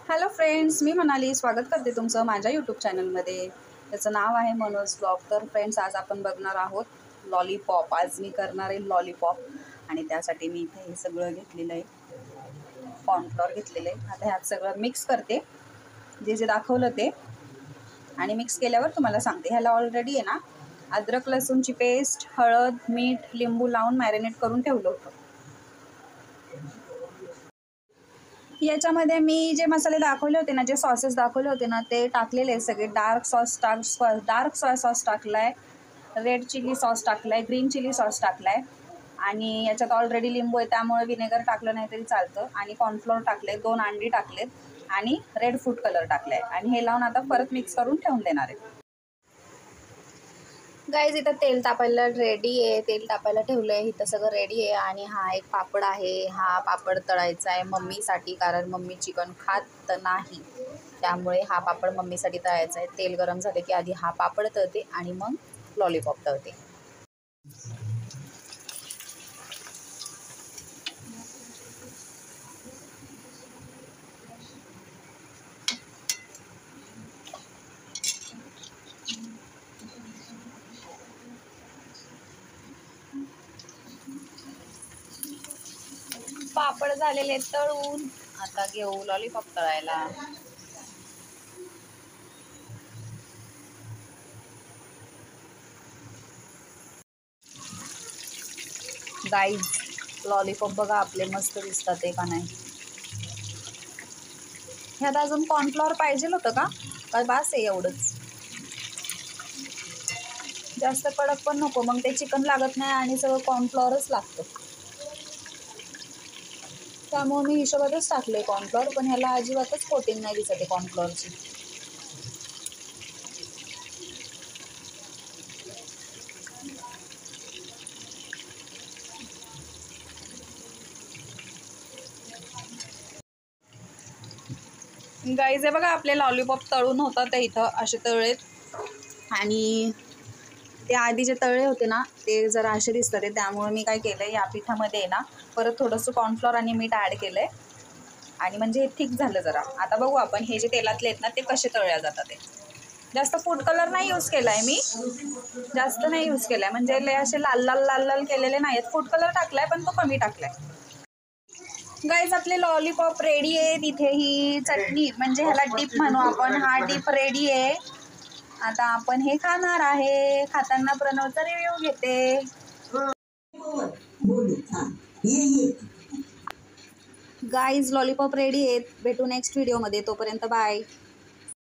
Hello friends, मी मनाली स्वागत करते तुमचं माझ्या यूट्यूब चॅनलमध्ये. त्याचं नाव आहे मनोज ब्लॉग. तर फ्रेंड्स, आज आपण बघणार आहोत लॉलीपॉप. आज मी करणार आहे लॉलीपॉप आणि त्यासाठी मी इथे हे सगळं घेतलेलं आहे. कॉर्नफ्लॉर घेतलेलं आहे. आता ह्यात सगळं मिक्स करते, जे दाखवलं ते, आणि मिक्स केल्यावर तुम्हाला सांगते. ह्याला ऑलरेडी आहे ना अद्रक लसूणची पेस्ट, हळद, मीठ, लिंबू लावून मॅरिनेट करून ठेवलं होतं. याच्यामध्ये मी जे मसाले दाखवले होते ना, जे सॉसेस दाखवले होते ना, ते टाकलेले सगळे. डार्क सोया सॉस टाकलाय, रेड चिली सॉस टाकलाय, ग्रीन चिली सॉस टाकलाय, आणि याच्यात ऑलरेडी लिंबू आहे त्यामुळे विनेगर टाकलं नाही तरी चालतं. आणि कॉर्नफ्लोअर टाकले, 2 अंडी टाकलेत आणि रेड फूड कलर टाकलाय. आणि हे लावून आता परत मिक्स करून ठेवून देणार आहे. गाईज, इथं तेल तापायला रेडी आहे. तेल तापायला ठेवलं आहे. इथं सगळं रेडी आहे. आणि हा एक पापड आहे. हा पापड तळायचा आहे मम्मीसाठी, कारण मम्मी चिकन खात नाही. त्यामुळे हा पापड मम्मीसाठी तळायचा आहे. तेल गरम झाले की आधी हा पापड तळते आणि मग लॉलीपॉप तळते. पापड झालेले तळून, आता घेऊ लॉलीपॉप तळायला. गाईज, लॉलीपॉप बघा आपले मस्त दिसतात आहे का नाही. ह्यात अजून कॉर्नफ्लॉवर पाहिजे होतं का? काय बास आहे एवढंच. जास्त कडक पण नको, मग ते चिकन लागत नाही आणि सगळं कॉर्नफ्लॉवरच लागतं. त्यामुळे मी हिशोबातच टाकले कॉर्नफ्लॉवर, पण ह्याला अजिबातच कोटिंग नाही दिसत आहे कॉर्नफ्लॉवरची. गाईज, हे बघा आपले लॉलीपॉप तळून होतात ते इथं असे तळलेत. आणि ते आधी जे तळले होते ना, ते जरा असे दिसतात आहे. त्यामुळे मी काय केलं, या पिठामध्ये ना परत थोडंसं कॉर्नफ्लॉवर आणि मीठ ॲड केलं आहे. आणि म्हणजे हे थिक झालं जरा. आता बघू आपण हे जे तेलातले आहेत ना, ते कसे तळल्या जातात. ते जास्त फूड कलर नाही यूज केला आहे मी, जास्त नाही यूज केला आहे. म्हणजे लय असे लाल लाल लाल लाल केलेले नाही आहेत. फूड कलर टाकला आहे, पण तो कमी टाकला आहे. गाईज, आपले लॉलीपॉप रेडी आहे. तिथे ही चटणी, म्हणजे ह्याला डिप म्हणू आपण, हा डिप रेडी आहे. आता आपण हे खाणार आहे. खाताना प्रणवचा रिव्ह्यू घेते. गाईज, लॉलीपॉप रेडी आहेत. भेटू नेक्स्ट व्हिडिओमध्ये. तोपर्यंत बाय.